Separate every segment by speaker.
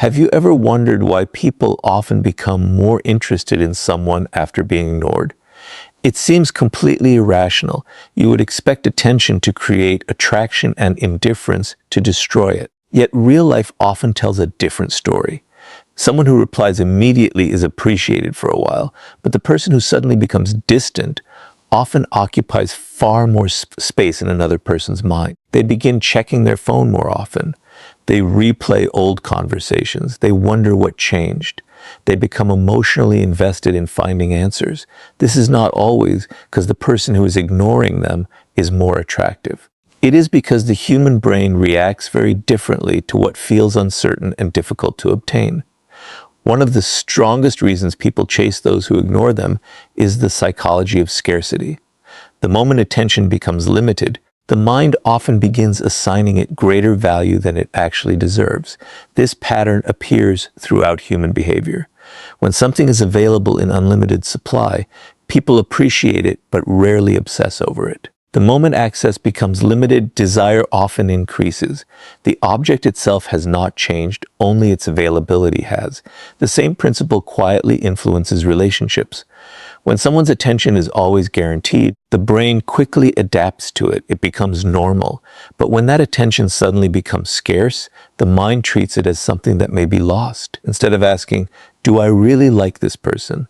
Speaker 1: Have you ever wondered why people often become more interested in someone after being ignored? It seems completely irrational. You would expect attention to create attraction and indifference to destroy it. Yet real life often tells a different story. Someone who replies immediately is appreciated for a while, but the person who suddenly becomes distant often occupies far more space in another person's mind. They begin checking their phone more often. They replay old conversations. They wonder what changed. They become emotionally invested in finding answers. This is not always because the person who is ignoring them is more attractive. It is because the human brain reacts very differently to what feels uncertain and difficult to obtain. One of the strongest reasons people chase those who ignore them is the psychology of scarcity. The moment attention becomes limited, the mind often begins assigning it greater value than it actually deserves. This pattern appears throughout human behavior. When something is available in unlimited supply, people appreciate it but rarely obsess over it. The moment access becomes limited, desire often increases. The object itself has not changed, only its availability has. The same principle quietly influences relationships. When someone's attention is always guaranteed, the brain quickly adapts to it. It becomes normal. But when that attention suddenly becomes scarce, the mind treats it as something that may be lost. Instead of asking, "Do I really like this person?"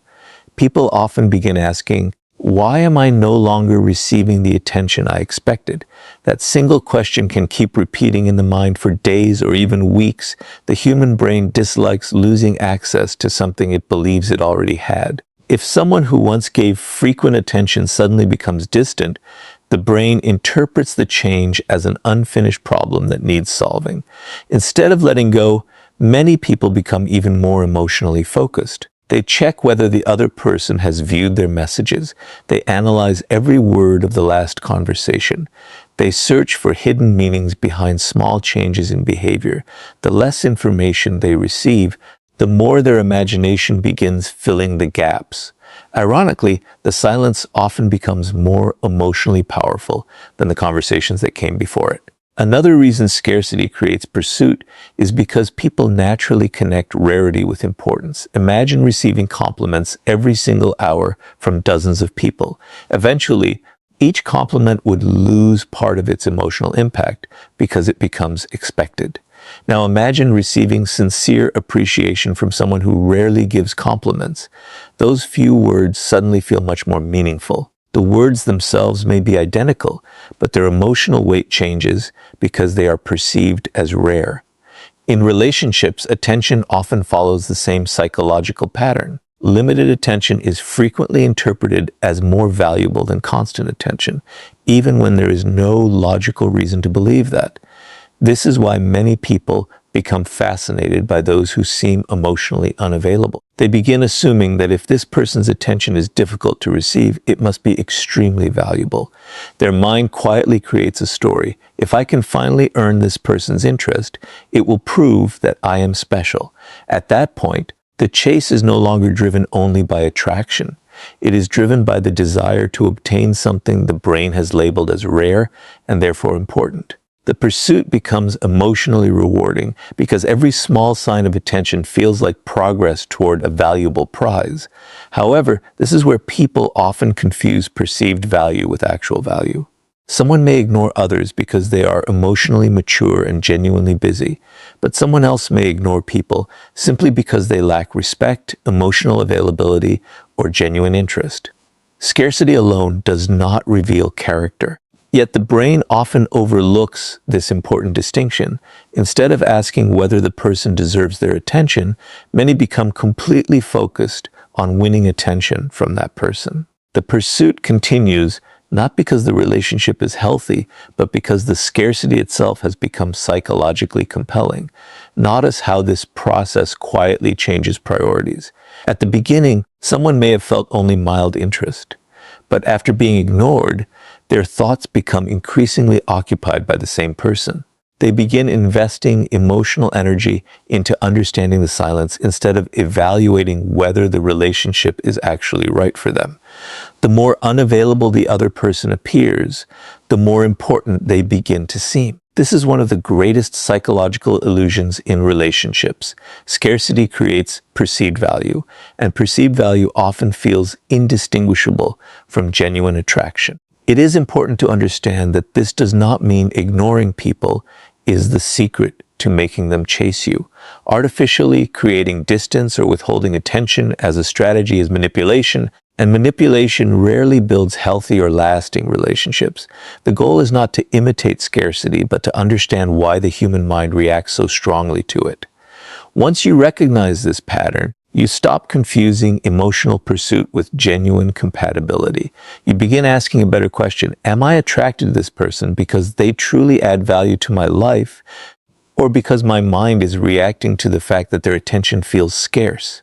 Speaker 1: people often begin asking, "Why am I no longer receiving the attention I expected?" That single question can keep repeating in the mind for days or even weeks. The human brain dislikes losing access to something it believes it already had. If someone who once gave frequent attention suddenly becomes distant, the brain interprets the change as an unfinished problem that needs solving. Instead of letting go, many people become even more emotionally focused. They check whether the other person has viewed their messages. They analyze every word of the last conversation. They search for hidden meanings behind small changes in behavior. The less information they receive, the more their imagination begins filling the gaps. Ironically, the silence often becomes more emotionally powerful than the conversations that came before it. Another reason scarcity creates pursuit is because people naturally connect rarity with importance. Imagine receiving compliments every single hour from dozens of people. Eventually, each compliment would lose part of its emotional impact because it becomes expected. Now imagine receiving sincere appreciation from someone who rarely gives compliments. Those few words suddenly feel much more meaningful. The words themselves may be identical, but their emotional weight changes because they are perceived as rare. In relationships, attention often follows the same psychological pattern. Limited attention is frequently interpreted as more valuable than constant attention, even when there is no logical reason to believe that. This is why many people become fascinated by those who seem emotionally unavailable. They begin assuming that if this person's attention is difficult to receive, it must be extremely valuable. Their mind quietly creates a story. If I can finally earn this person's interest, it will prove that I am special. At that point, the chase is no longer driven only by attraction. It is driven by the desire to obtain something the brain has labeled as rare and therefore important. The pursuit becomes emotionally rewarding because every small sign of attention feels like progress toward a valuable prize. However, this is where people often confuse perceived value with actual value. Someone may ignore others because they are emotionally mature and genuinely busy, but someone else may ignore people simply because they lack respect, emotional availability, or genuine interest. Scarcity alone does not reveal character. Yet the brain often overlooks this important distinction. Instead of asking whether the person deserves their attention, many become completely focused on winning attention from that person. The pursuit continues not because the relationship is healthy, but because the scarcity itself has become psychologically compelling. Notice how this process quietly changes priorities. At the beginning, someone may have felt only mild interest, but after being ignored, their thoughts become increasingly occupied by the same person. They begin investing emotional energy into understanding the silence instead of evaluating whether the relationship is actually right for them. The more unavailable the other person appears, the more important they begin to seem. This is one of the greatest psychological illusions in relationships. Scarcity creates perceived value, and perceived value often feels indistinguishable from genuine attraction. It is important to understand that this does not mean ignoring people is the secret to making them chase you. Artificially creating distance or withholding attention as a strategy is manipulation, and manipulation rarely builds healthy or lasting relationships. The goal is not to imitate scarcity, but to understand why the human mind reacts so strongly to it. Once you recognize this pattern, you stop confusing emotional pursuit with genuine compatibility. You begin asking a better question: am I attracted to this person because they truly add value to my life, or because my mind is reacting to the fact that their attention feels scarce?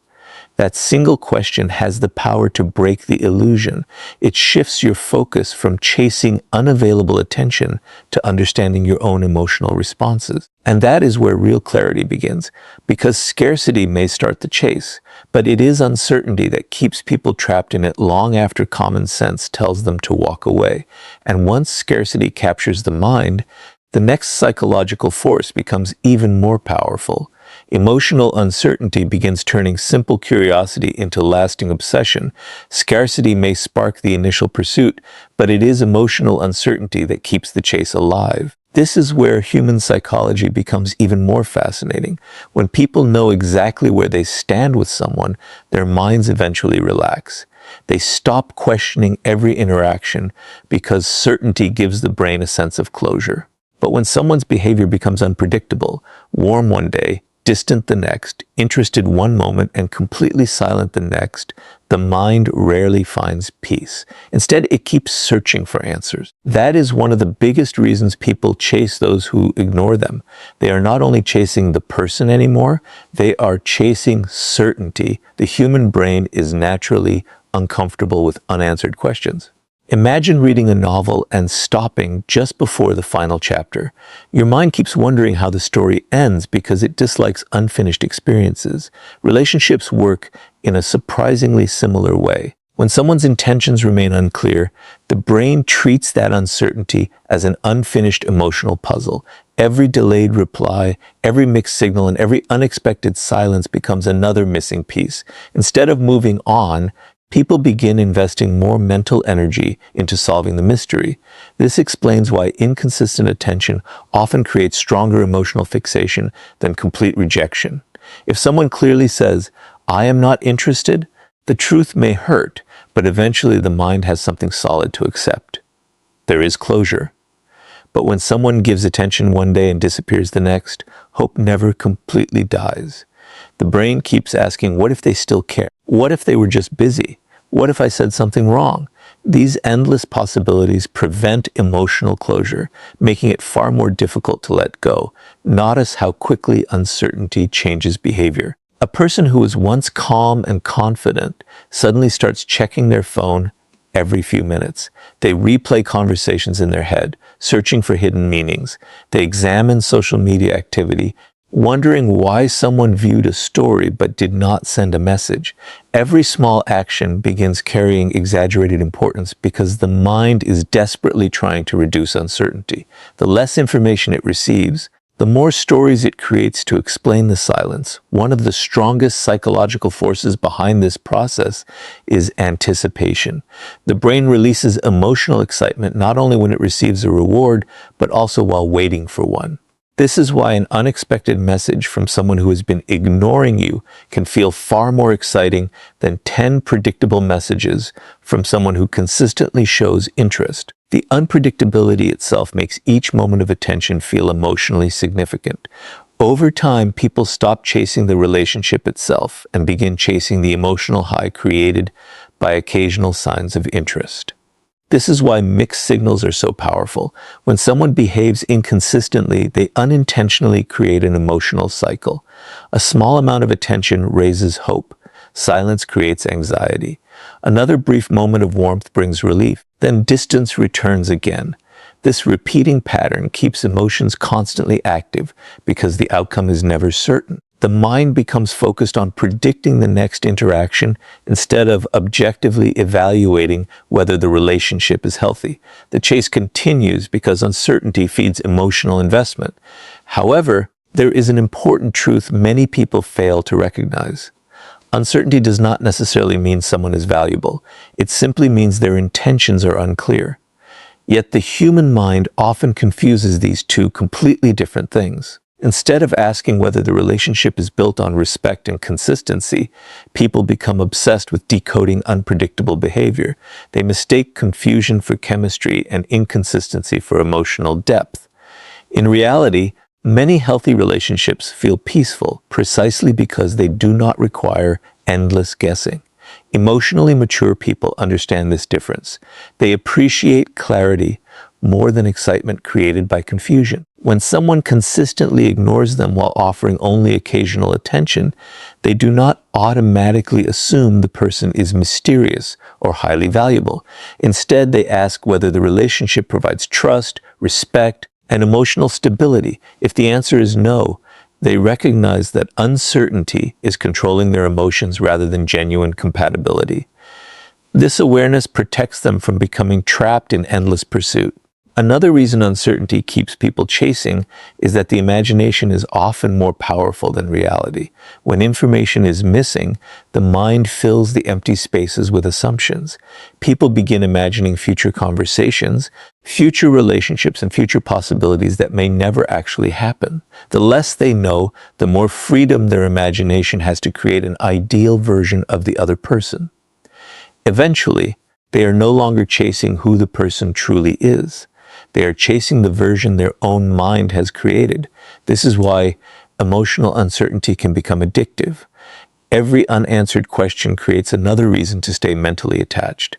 Speaker 1: That single question has the power to break the illusion. It shifts your focus from chasing unavailable attention to understanding your own emotional responses. And that is where real clarity begins, because scarcity may start the chase, but it is uncertainty that keeps people trapped in it long after common sense tells them to walk away. And once scarcity captures the mind, the next psychological force becomes even more powerful. Emotional uncertainty begins turning simple curiosity into lasting obsession. Scarcity may spark the initial pursuit, but it is emotional uncertainty that keeps the chase alive. This is where human psychology becomes even more fascinating. When people know exactly where they stand with someone, their minds eventually relax. They stop questioning every interaction because certainty gives the brain a sense of closure. But when someone's behavior becomes unpredictable, warm one day, distant the next, interested one moment, and completely silent the next, the mind rarely finds peace. Instead, it keeps searching for answers. That is one of the biggest reasons people chase those who ignore them. They are not only chasing the person anymore, they are chasing certainty. The human brain is naturally uncomfortable with unanswered questions. Imagine reading a novel and stopping just before the final chapter. Your mind keeps wondering how the story ends because it dislikes unfinished experiences. Relationships work in a surprisingly similar way. When someone's intentions remain unclear, the brain treats that uncertainty as an unfinished emotional puzzle. Every delayed reply, every mixed signal, and every unexpected silence becomes another missing piece. Instead of moving on, people begin investing more mental energy into solving the mystery. This explains why inconsistent attention often creates stronger emotional fixation than complete rejection. If someone clearly says, "I am not interested," the truth may hurt, but eventually the mind has something solid to accept. There is closure. But when someone gives attention one day and disappears the next, hope never completely dies. The brain keeps asking, what if they still care? What if they were just busy? What if I said something wrong? These endless possibilities prevent emotional closure, making it far more difficult to let go. Notice how quickly uncertainty changes behavior. A person who was once calm and confident suddenly starts checking their phone every few minutes. They replay conversations in their head, searching for hidden meanings. They examine social media activity, wondering why someone viewed a story but did not send a message. Every small action begins carrying exaggerated importance because the mind is desperately trying to reduce uncertainty. The less information it receives, the more stories it creates to explain the silence. One of the strongest psychological forces behind this process is anticipation. The brain releases emotional excitement not only when it receives a reward, but also while waiting for one. This is why an unexpected message from someone who has been ignoring you can feel far more exciting than 10 predictable messages from someone who consistently shows interest. The unpredictability itself makes each moment of attention feel emotionally significant. Over time, people stop chasing the relationship itself and begin chasing the emotional high created by occasional signs of interest. This is why mixed signals are so powerful. When someone behaves inconsistently, they unintentionally create an emotional cycle. A small amount of attention raises hope. Silence creates anxiety. Another brief moment of warmth brings relief. Then distance returns again. This repeating pattern keeps emotions constantly active because the outcome is never certain. The mind becomes focused on predicting the next interaction instead of objectively evaluating whether the relationship is healthy. The chase continues because uncertainty feeds emotional investment. However, there is an important truth many people fail to recognize. Uncertainty does not necessarily mean someone is valuable. It simply means their intentions are unclear. Yet the human mind often confuses these two completely different things. Instead of asking whether the relationship is built on respect and consistency, people become obsessed with decoding unpredictable behavior. They mistake confusion for chemistry and inconsistency for emotional depth. In reality, many healthy relationships feel peaceful precisely because they do not require endless guessing. Emotionally mature people understand this difference. They appreciate clarity more than excitement created by confusion. When someone consistently ignores them while offering only occasional attention, they do not automatically assume the person is mysterious or highly valuable. Instead, they ask whether the relationship provides trust, respect, and emotional stability. If the answer is no, they recognize that uncertainty is controlling their emotions rather than genuine compatibility. This awareness protects them from becoming trapped in endless pursuit. Another reason uncertainty keeps people chasing is that the imagination is often more powerful than reality. When information is missing, the mind fills the empty spaces with assumptions. People begin imagining future conversations, future relationships, and future possibilities that may never actually happen. The less they know, the more freedom their imagination has to create an ideal version of the other person. Eventually, they are no longer chasing who the person truly is. They are chasing the version their own mind has created. This is why emotional uncertainty can become addictive. Every unanswered question creates another reason to stay mentally attached.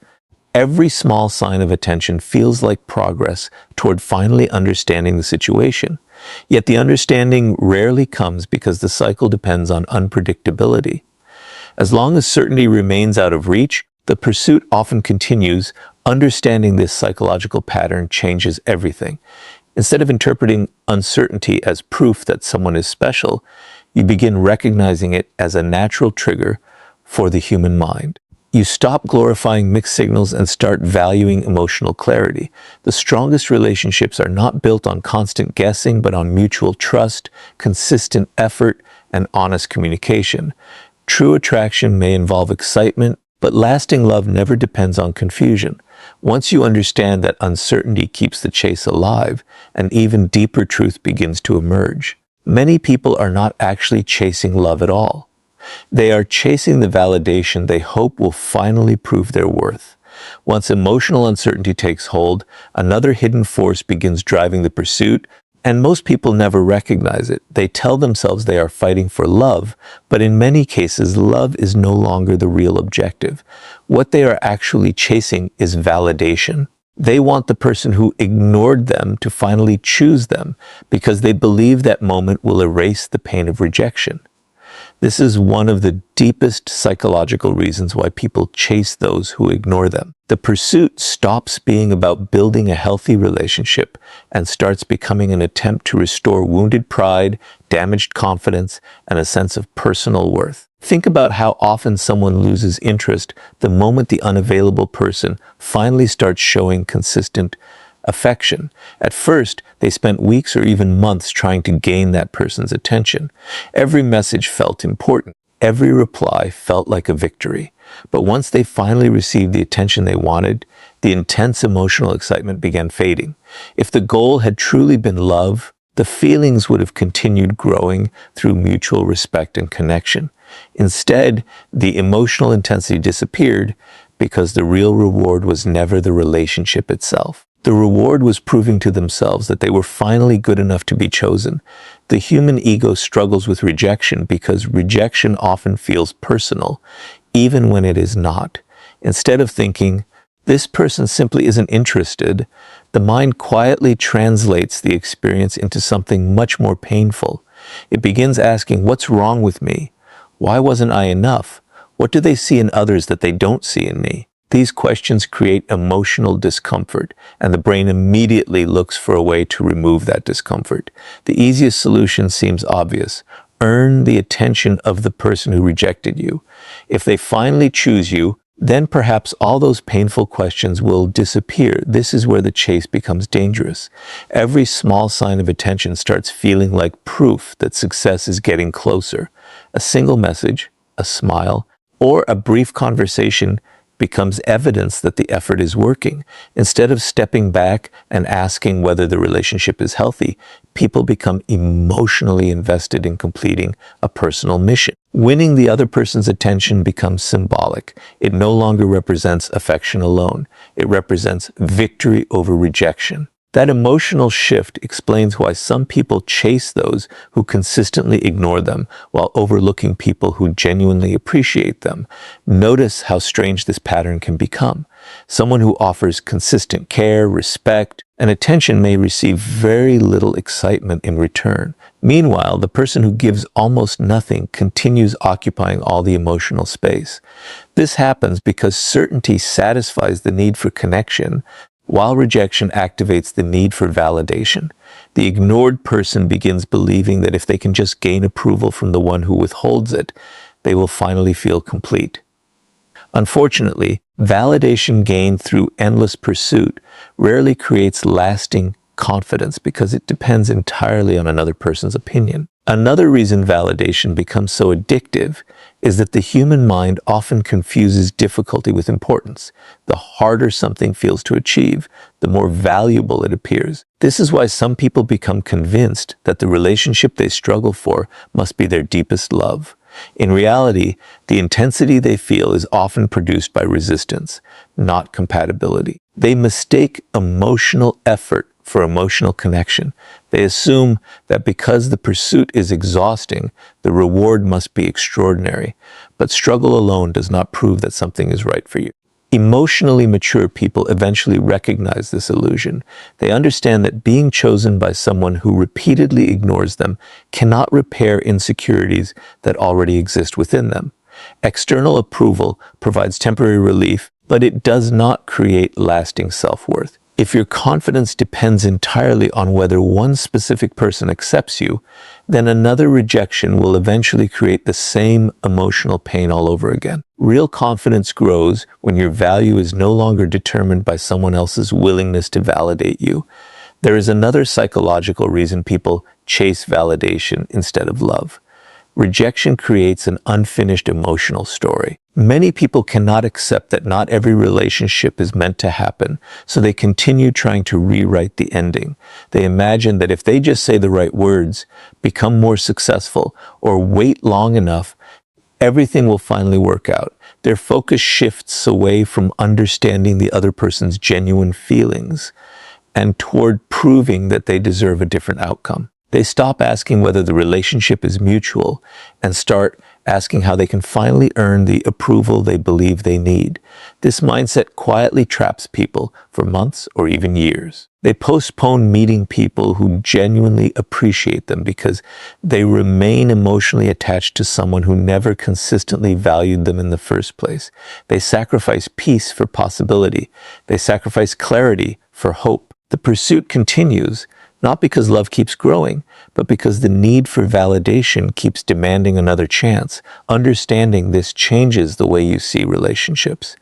Speaker 1: Every small sign of attention feels like progress toward finally understanding the situation. Yet the understanding rarely comes because the cycle depends on unpredictability. As long as certainty remains out of reach, the pursuit often continues. Understanding this psychological pattern changes everything. Instead of interpreting uncertainty as proof that someone is special, you begin recognizing it as a natural trigger for the human mind. You stop glorifying mixed signals and start valuing emotional clarity. The strongest relationships are not built on constant guessing, but on mutual trust, consistent effort, and honest communication. True attraction may involve excitement, but lasting love never depends on confusion. Once you understand that uncertainty keeps the chase alive, an even deeper truth begins to emerge. Many people are not actually chasing love at all. They are chasing the validation they hope will finally prove their worth. Once emotional uncertainty takes hold, another hidden force begins driving the pursuit, and most people never recognize it. They tell themselves they are fighting for love, but in many cases, love is no longer the real objective. What they are actually chasing is validation. They want the person who ignored them to finally choose them because they believe that moment will erase the pain of rejection. This is one of the deepest psychological reasons why people chase those who ignore them. The pursuit stops being about building a healthy relationship and starts becoming an attempt to restore wounded pride, damaged confidence, and a sense of personal worth. Think about how often someone loses interest the moment the unavailable person finally starts showing consistent affection. At first, they spent weeks or even months trying to gain that person's attention. Every message felt important. Every reply felt like a victory. But once they finally received the attention they wanted, the intense emotional excitement began fading. If the goal had truly been love, the feelings would have continued growing through mutual respect and connection. Instead, the emotional intensity disappeared because the real reward was never the relationship itself. The reward was proving to themselves that they were finally good enough to be chosen. The human ego struggles with rejection because rejection often feels personal, even when it is not. Instead of thinking, this person simply isn't interested, the mind quietly translates the experience into something much more painful. It begins asking, what's wrong with me? Why wasn't I enough? What do they see in others that they don't see in me? These questions create emotional discomfort, and the brain immediately looks for a way to remove that discomfort. The easiest solution seems obvious. Earn the attention of the person who rejected you. If they finally choose you, then perhaps all those painful questions will disappear. This is where the chase becomes dangerous. Every small sign of attention starts feeling like proof that success is getting closer. A single message, a smile, or a brief conversation becomes evidence that the effort is working. Instead of stepping back and asking whether the relationship is healthy, people become emotionally invested in completing a personal mission. Winning the other person's attention becomes symbolic. It no longer represents affection alone. It represents victory over rejection. That emotional shift explains why some people chase those who consistently ignore them while overlooking people who genuinely appreciate them. Notice how strange this pattern can become. Someone who offers consistent care, respect, and attention may receive very little excitement in return. Meanwhile, the person who gives almost nothing continues occupying all the emotional space. This happens because certainty satisfies the need for connection, while rejection activates the need for validation. The ignored person begins believing that if they can just gain approval from the one who withholds it, they will finally feel complete. Unfortunately, validation gained through endless pursuit rarely creates lasting confidence because it depends entirely on another person's opinion. Another reason validation becomes so addictive is that the human mind often confuses difficulty with importance. The harder something feels to achieve, the more valuable it appears. This is why some people become convinced that the relationship they struggle for must be their deepest love. In reality, the intensity they feel is often produced by resistance, not compatibility. They mistake emotional effort for emotional connection. They assume that because the pursuit is exhausting, the reward must be extraordinary. But struggle alone does not prove that something is right for you. Emotionally mature people eventually recognize this illusion. They understand that being chosen by someone who repeatedly ignores them cannot repair insecurities that already exist within them. External approval provides temporary relief, but it does not create lasting self-worth. If your confidence depends entirely on whether one specific person accepts you, then another rejection will eventually create the same emotional pain all over again. Real confidence grows when your value is no longer determined by someone else's willingness to validate you. There is another psychological reason people chase validation instead of love. Rejection creates an unfinished emotional story. Many people cannot accept that not every relationship is meant to happen, so they continue trying to rewrite the ending. They imagine that if they just say the right words, become more successful, or wait long enough, everything will finally work out. Their focus shifts away from understanding the other person's genuine feelings and toward proving that they deserve a different outcome. They stop asking whether the relationship is mutual and start asking how they can finally earn the approval they believe they need. This mindset quietly traps people for months or even years. They postpone meeting people who genuinely appreciate them because they remain emotionally attached to someone who never consistently valued them in the first place. They sacrifice peace for possibility. They sacrifice clarity for hope. The pursuit continues, not because love keeps growing, but because the need for validation keeps demanding another chance. Understanding this changes the way you see relationships.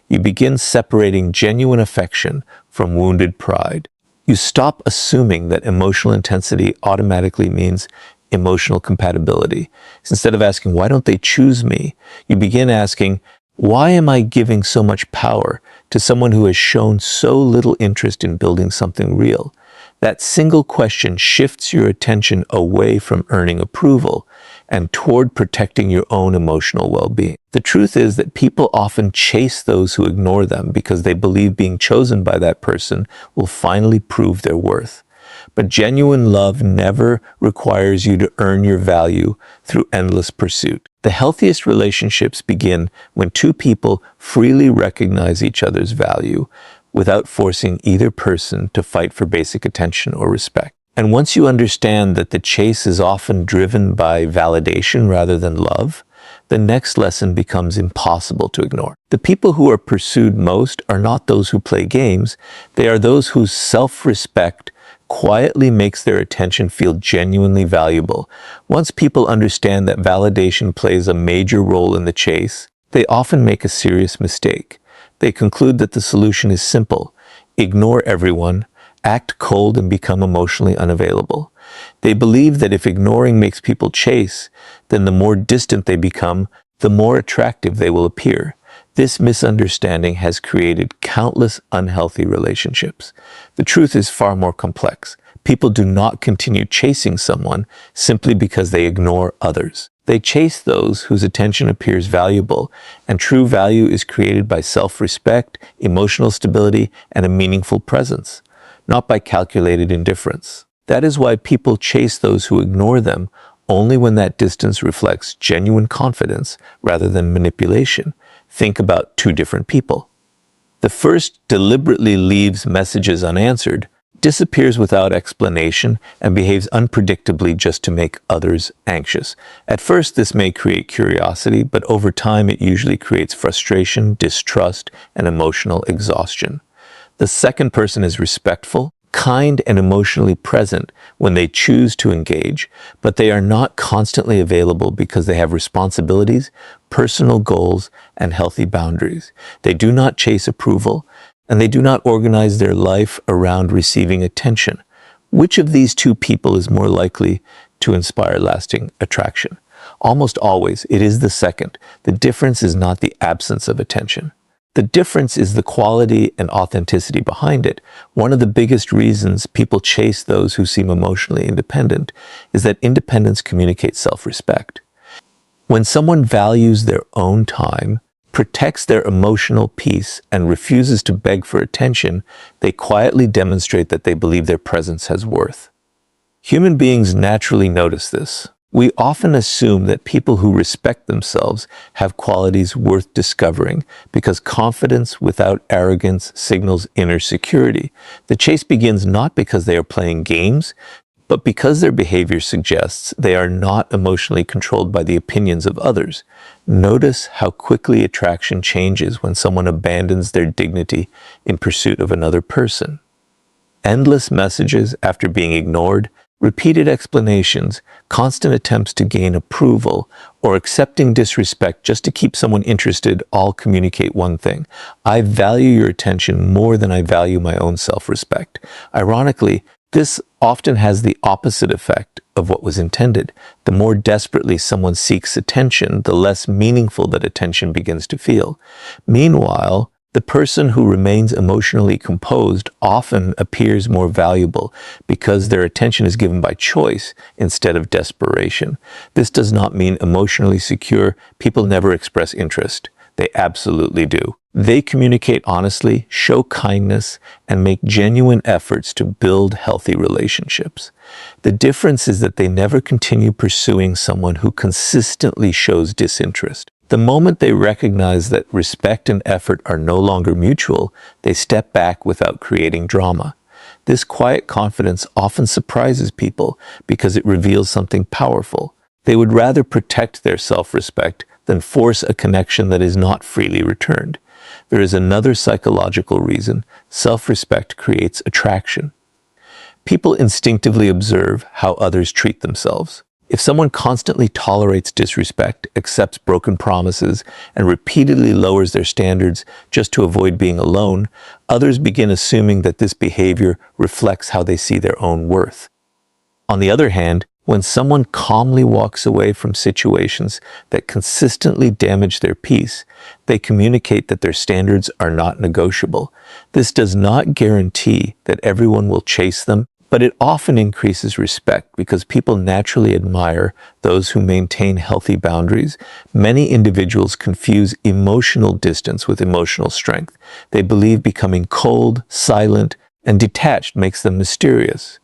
Speaker 1: You begin separating genuine affection from wounded pride. You stop assuming that emotional intensity automatically means emotional compatibility. Instead of asking, why don't they choose me? You begin asking, why am I giving so much power to someone who has shown so little interest in building something real? That single question shifts your attention away from earning approval and toward protecting your own emotional well-being. The truth is that people often chase those who ignore them because they believe being chosen by that person will finally prove their worth. But genuine love never requires you to earn your value through endless pursuit. The healthiest relationships begin when two people freely recognize each other's value, without forcing either person to fight for basic attention or respect. And once you understand that the chase is often driven by validation rather than love, the next lesson becomes impossible to ignore. The people who are pursued most are not those who play games, they are those whose self-respect quietly makes their attention feel genuinely valuable. Once people understand that validation plays a major role in the chase, they often make a serious mistake. They conclude that the solution is simple: ignore everyone, act cold, and become emotionally unavailable. They believe that if ignoring makes people chase, then the more distant they become, the more attractive they will appear. This misunderstanding has created countless unhealthy relationships. The truth is far more complex. People do not continue chasing someone simply because they ignore others. They chase those whose attention appears valuable, and true value is created by self-respect, emotional stability, and a meaningful presence, not by calculated indifference. That is why people chase those who ignore them only when that distance reflects genuine confidence rather than manipulation. Think about two different people. The first deliberately leaves messages unanswered, disappears without explanation, and behaves unpredictably just to make others anxious. At first, this may create curiosity, but over time it usually creates frustration, distrust, and emotional exhaustion. The second person is respectful, kind, and emotionally present when they choose to engage, but they are not constantly available because they have responsibilities, personal goals, and healthy boundaries. They do not chase approval, and they do not organize their life around receiving attention. Which of these two people is more likely to inspire lasting attraction? Almost always, it is the second. The difference is not the absence of attention. The difference is the quality and authenticity behind it. One of the biggest reasons people chase those who seem emotionally independent is that independence communicates self-respect. When someone values their own time, protects their emotional peace, and refuses to beg for attention, they quietly demonstrate that they believe their presence has worth. Human beings naturally notice this. We often assume that people who respect themselves have qualities worth discovering because confidence without arrogance signals inner security. The chase begins not because they are playing games, but because their behavior suggests they are not emotionally controlled by the opinions of others. Notice how quickly attraction changes when someone abandons their dignity in pursuit of another person. Endless messages after being ignored, repeated explanations, constant attempts to gain approval, or accepting disrespect just to keep someone interested all communicate one thing: I value your attention more than I value my own self-respect. Ironically, this often has the opposite effect of what was intended. The more desperately someone seeks attention, the less meaningful that attention begins to feel. Meanwhile, the person who remains emotionally composed often appears more valuable because their attention is given by choice instead of desperation. This does not mean emotionally secure people never express interest. They absolutely do. They communicate honestly, show kindness, and make genuine efforts to build healthy relationships. The difference is that they never continue pursuing someone who consistently shows disinterest. The moment they recognize that respect and effort are no longer mutual, they step back without creating drama. This quiet confidence often surprises people because it reveals something powerful. They would rather protect their self-respect than force a connection that is not freely returned. There is another psychological reason: self-respect creates attraction. People instinctively observe how others treat themselves. If someone constantly tolerates disrespect, accepts broken promises, and repeatedly lowers their standards just to avoid being alone, others begin assuming that this behavior reflects how they see their own worth. On the other hand, when someone calmly walks away from situations that consistently damage their peace, they communicate that their standards are not negotiable. This does not guarantee that everyone will chase them, but it often increases respect because people naturally admire those who maintain healthy boundaries. Many individuals confuse emotional distance with emotional strength. They believe becoming cold, silent, and detached makes them mysterious.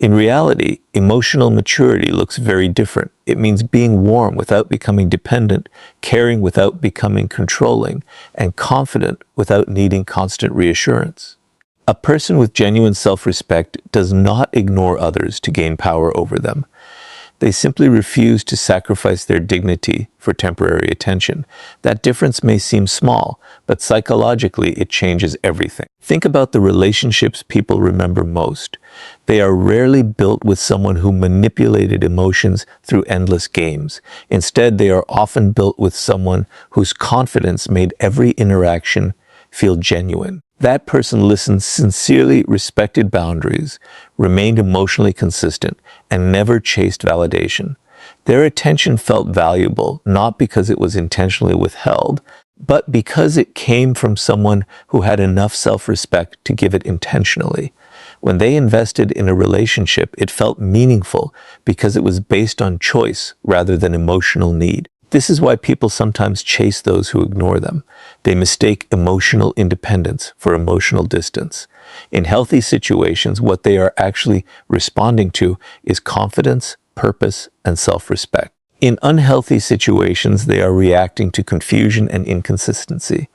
Speaker 1: In reality, emotional maturity looks very different. It means being warm without becoming dependent, caring without becoming controlling, and confident without needing constant reassurance. A person with genuine self-respect does not ignore others to gain power over them. They simply refuse to sacrifice their dignity for temporary attention. That difference may seem small, but psychologically it changes everything. Think about the relationships people remember most. They are rarely built with someone who manipulated emotions through endless games. Instead, they are often built with someone whose confidence made every interaction feel genuine. That person listened sincerely, respected boundaries, remained emotionally consistent, and never chased validation. Their attention felt valuable, not because it was intentionally withheld, but because it came from someone who had enough self-respect to give it intentionally. When they invested in a relationship, it felt meaningful because it was based on choice rather than emotional need. This is why people sometimes chase those who ignore them. They mistake emotional independence for emotional distance. In healthy situations, what they are actually responding to is confidence, purpose, and self-respect. In unhealthy situations, they are reacting to confusion and inconsistency.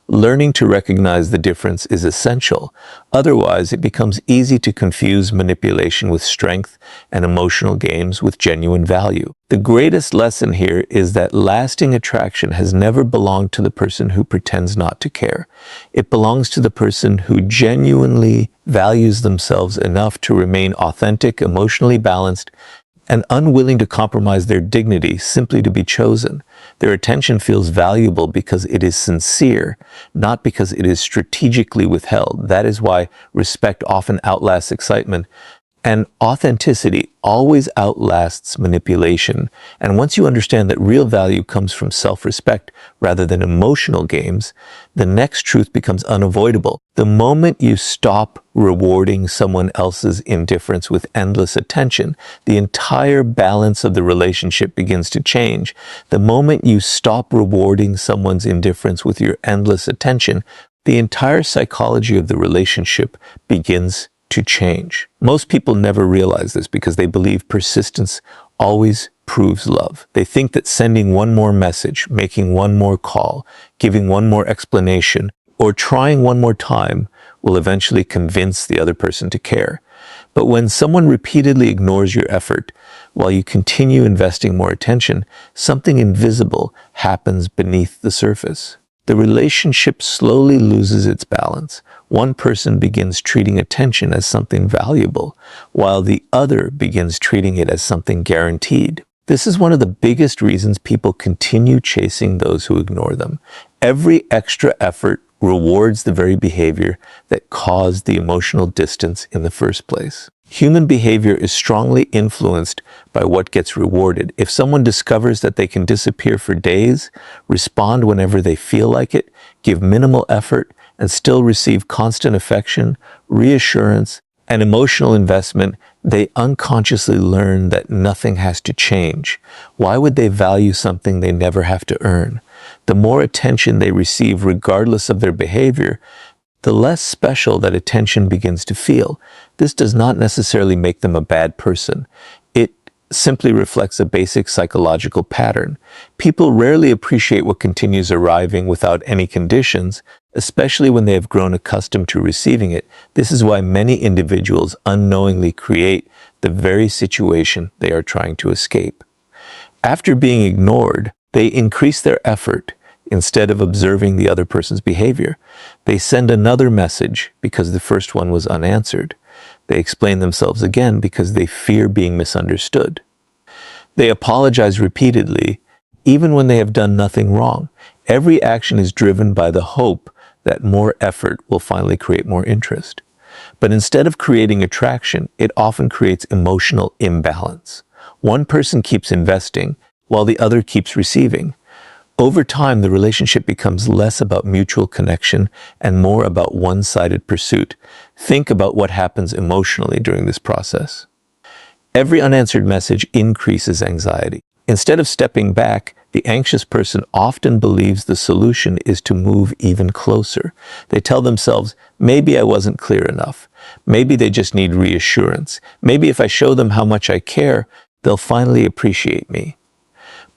Speaker 1: Learning to recognize the difference is essential. Otherwise, it becomes easy to confuse manipulation with strength and emotional games with genuine value. The greatest lesson here is that lasting attraction has never belonged to the person who pretends not to care. It belongs to the person who genuinely values themselves enough to remain authentic, emotionally balanced, and unwilling to compromise their dignity simply to be chosen. Their attention feels valuable because it is sincere, not because it is strategically withheld. That is why respect often outlasts excitement, and authenticity always outlasts manipulation. And once you understand that real value comes from self-respect rather than emotional games, the next truth becomes unavoidable. The moment you stop rewarding someone else's indifference with endless attention, the entire balance of the relationship begins to change. The moment you stop rewarding someone's indifference with your endless attention, the entire psychology of the relationship begins to change. Most people never realize this because they believe persistence always proves love. They think that sending one more message, making one more call, giving one more explanation, or trying one more time will eventually convince the other person to care. But when someone repeatedly ignores your effort while you continue investing more attention, something invisible happens beneath the surface. The relationship slowly loses its balance. One person begins treating attention as something valuable, while the other begins treating it as something guaranteed. This is one of the biggest reasons people continue chasing those who ignore them. Every extra effort rewards the very behavior that caused the emotional distance in the first place. Human behavior is strongly influenced by what gets rewarded. If someone discovers that they can disappear for days, respond whenever they feel like it, give minimal effort, and still receive constant affection, reassurance, and emotional investment, they unconsciously learn that nothing has to change. Why would they value something they never have to earn? The more attention they receive regardless of their behavior, the less special that attention begins to feel. This does not necessarily make them a bad person. It simply reflects a basic psychological pattern. People rarely appreciate what continues arriving without any conditions, especially when they have grown accustomed to receiving it. This is why many individuals unknowingly create the very situation they are trying to escape. After being ignored, they increase their effort. Instead of observing the other person's behavior, they send another message because the first one was unanswered. They explain themselves again because they fear being misunderstood. They apologize repeatedly, even when they have done nothing wrong. Every action is driven by the hope that more effort will finally create more interest. But instead of creating attraction, it often creates emotional imbalance. One person keeps investing while the other keeps receiving. Over time, the relationship becomes less about mutual connection and more about one-sided pursuit. Think about what happens emotionally during this process. Every unanswered message increases anxiety. Instead of stepping back, the anxious person often believes the solution is to move even closer. They tell themselves, maybe I wasn't clear enough. Maybe they just need reassurance. Maybe if I show them how much I care, they'll finally appreciate me.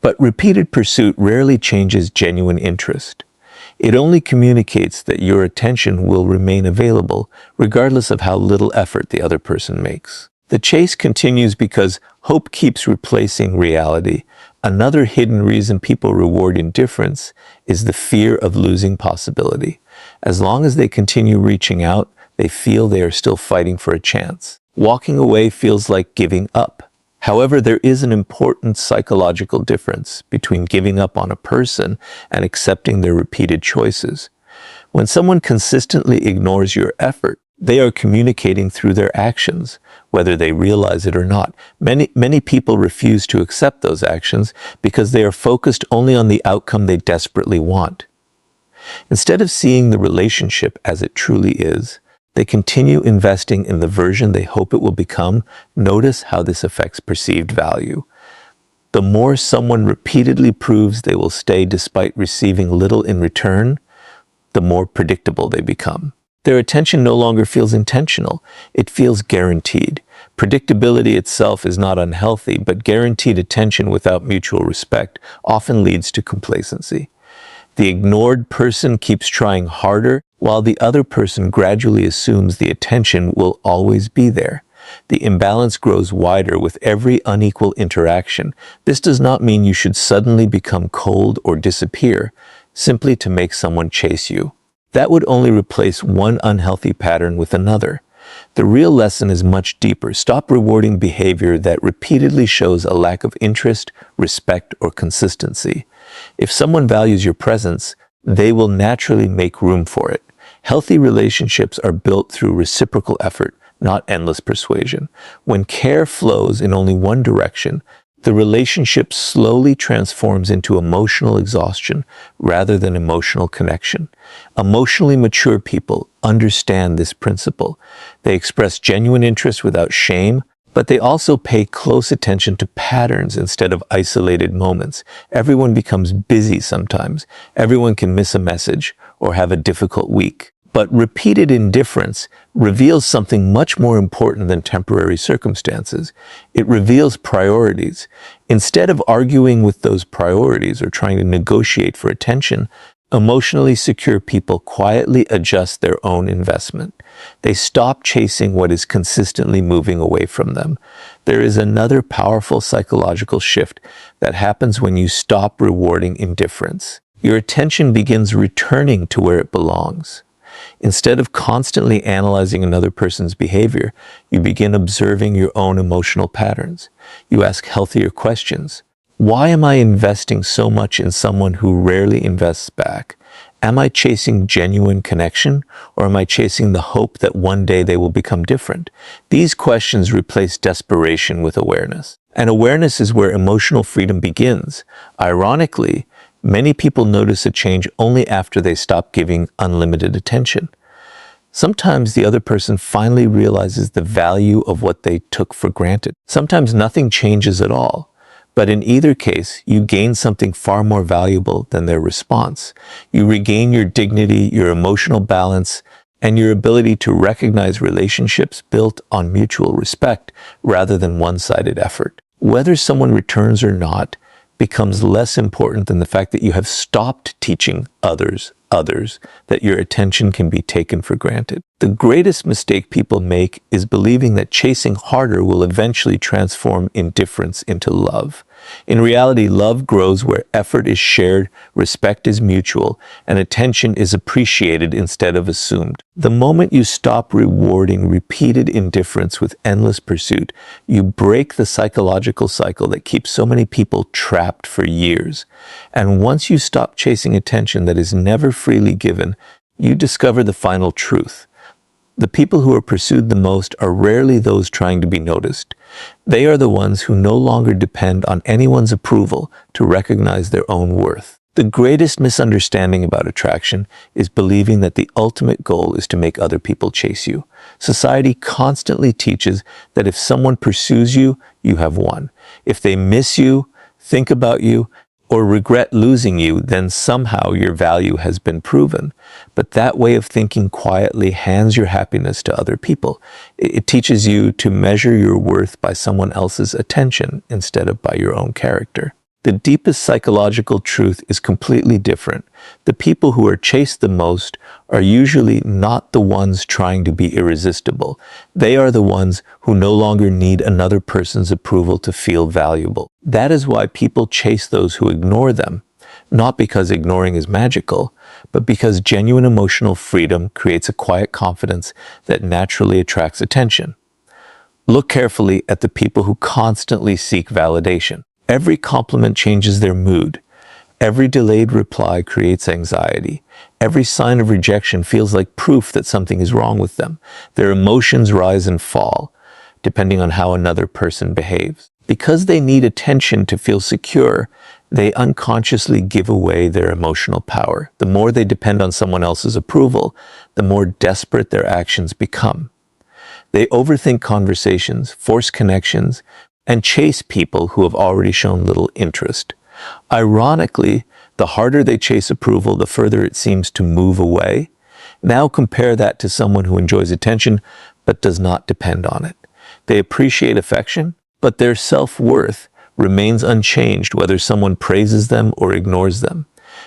Speaker 1: But repeated pursuit rarely changes genuine interest. It only communicates that your attention will remain available regardless of how little effort the other person makes. The chase continues because hope keeps replacing reality. Another hidden reason people reward indifference is the fear of losing possibility. As long as they continue reaching out, they feel they are still fighting for a chance. Walking away feels like giving up. However, there is an important psychological difference between giving up on a person and accepting their repeated choices. When someone consistently ignores your effort, they are communicating through their actions, whether they realize it or not. Many people refuse to accept those actions because they are focused only on the outcome they desperately want. Instead of seeing the relationship as it truly is, they continue investing in the version they hope it will become. Notice how this affects perceived value. The more someone repeatedly proves they will stay despite receiving little in return, the more predictable they become. Their attention no longer feels intentional. It feels guaranteed. Predictability itself is not unhealthy, but guaranteed attention without mutual respect often leads to complacency. The ignored person keeps trying harder, while the other person gradually assumes the attention will always be there. The imbalance grows wider with every unequal interaction. This does not mean you should suddenly become cold or disappear, simply to make someone chase you. That would only replace one unhealthy pattern with another. The real lesson is much deeper. Stop rewarding behavior that repeatedly shows a lack of interest, respect, or consistency. If someone values your presence, they will naturally make room for it. Healthy relationships are built through reciprocal effort, not endless persuasion. When care flows in only one direction, the relationship slowly transforms into emotional exhaustion rather than emotional connection. Emotionally mature people understand this principle. They express genuine interest without shame, but they also pay close attention to patterns instead of isolated moments. Everyone becomes busy sometimes. Everyone can miss a message or have a difficult week. But repeated indifference reveals something much more important than temporary circumstances. It reveals priorities. Instead of arguing with those priorities or trying to negotiate for attention, emotionally secure people quietly adjust their own investment. They stop chasing what is consistently moving away from them. There is another powerful psychological shift that happens when you stop rewarding indifference. Your attention begins returning to where it belongs. Instead of constantly analyzing another person's behavior, you begin observing your own emotional patterns. You ask healthier questions. Why am I investing so much in someone who rarely invests back? Am I chasing genuine connection, or am I chasing the hope that one day they will become different? These questions replace desperation with awareness. And awareness is where emotional freedom begins. Ironically, many people notice a change only after they stop giving unlimited attention. Sometimes the other person finally realizes the value of what they took for granted. Sometimes nothing changes at all. But in either case, you gain something far more valuable than their response. You regain your dignity, your emotional balance, and your ability to recognize relationships built on mutual respect rather than one-sided effort. Whether someone returns or not becomes less important than the fact that you have stopped teaching others that your attention can be taken for granted. The greatest mistake people make is believing that chasing harder will eventually transform indifference into love. In reality, love grows where effort is shared, respect is mutual, and attention is appreciated instead of assumed. The moment you stop rewarding repeated indifference with endless pursuit, you break the psychological cycle that keeps so many people trapped for years. And once you stop chasing attention that is never freely given, you discover the final truth. The people who are pursued the most are rarely those trying to be noticed. They are the ones who no longer depend on anyone's approval to recognize their own worth. The greatest misunderstanding about attraction is believing that the ultimate goal is to make other people chase you. Society constantly teaches that if someone pursues you, you have won. If they miss you, think about you, or regret losing you, then somehow your value has been proven. But that way of thinking quietly hands your happiness to other people. It teaches you to measure your worth by someone else's attention instead of by your own character. The deepest psychological truth is completely different. The people who are chased the most are usually not the ones trying to be irresistible. They are the ones who no longer need another person's approval to feel valuable. That is why people chase those who ignore them, not because ignoring is magical, but because genuine emotional freedom creates a quiet confidence that naturally attracts attention. Look carefully at the people who constantly seek validation. Every compliment changes their mood. Every delayed reply creates anxiety. Every sign of rejection feels like proof that something is wrong with them. Their emotions rise and fall, depending on how another person behaves. Because they need attention to feel secure, they unconsciously give away their emotional power. The more they depend on someone else's approval, the more desperate their actions become. They overthink conversations, force connections, and chase people who have already shown little interest. Ironically, the harder they chase approval, the further it seems to move away. Now compare that to someone who enjoys attention but does not depend on it. They appreciate affection, but their self-worth remains unchanged whether someone praises them or ignores them.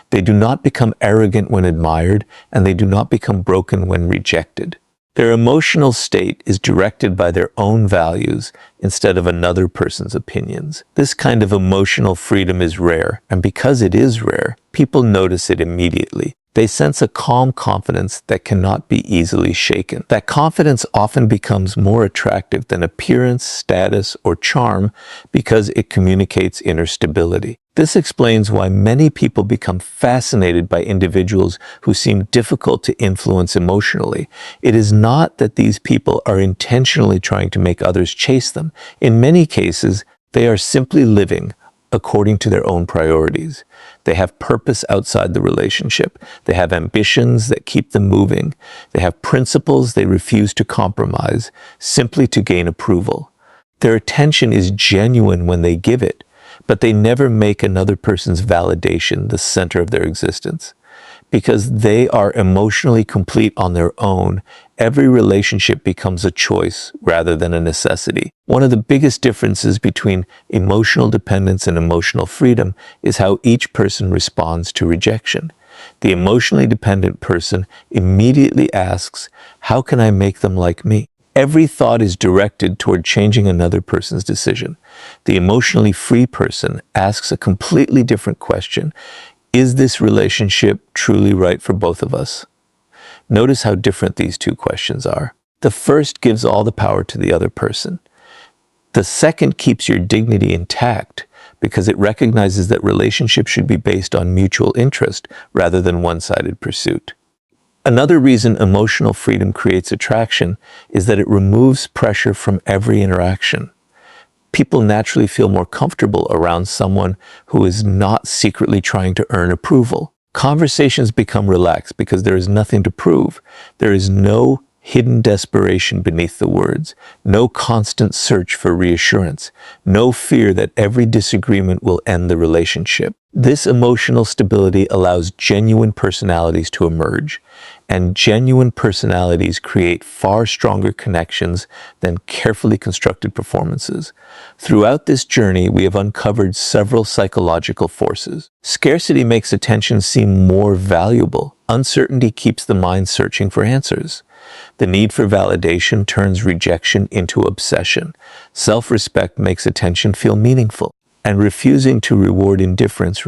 Speaker 1: They do not become arrogant when admired, and they do not become broken when rejected. Their emotional state is directed by their own values instead of another person's opinions. This kind of emotional freedom is rare, and because it is rare, people notice it immediately. They sense a calm confidence that cannot be easily shaken. That confidence often becomes more attractive than appearance, status, or charm because it communicates inner stability. This explains why many people become fascinated by individuals who seem difficult to influence emotionally. It is not that these people are intentionally trying to make others chase them. In many cases, they are simply living according to their own priorities. They have purpose outside the relationship. They have ambitions that keep them moving. They have principles they refuse to compromise simply to gain approval. Their attention is genuine when they give it, but they never make another person's validation the center of their existence. Because they are emotionally complete on their own, every relationship becomes a choice rather than a necessity. One of the biggest differences between emotional dependence and emotional freedom is how each person responds to rejection. The emotionally dependent person immediately asks, "How can I make them like me?" Every thought is directed toward changing another person's decision. The emotionally free person asks a completely different question. Is this relationship truly right for both of us? Notice how different these two questions are. The first gives all the power to the other person. The second keeps your dignity intact because it recognizes that relationships should be based on mutual interest rather than one-sided pursuit. Another reason emotional freedom creates attraction is that it removes pressure from every interaction. People naturally feel more comfortable around someone who is not secretly trying to earn approval. Conversations become relaxed because there is nothing to prove. There is no hidden desperation beneath the words, no constant search for reassurance, no fear that every disagreement will end the relationship. This emotional stability allows genuine personalities to emerge, and genuine personalities create far stronger connections than carefully constructed performances. Throughout this journey, we have uncovered several psychological forces. Scarcity makes attention seem more valuable. Uncertainty keeps the mind searching for answers. The need for validation turns rejection into obsession. Self-respect makes attention feel meaningful, and refusing to reward indifference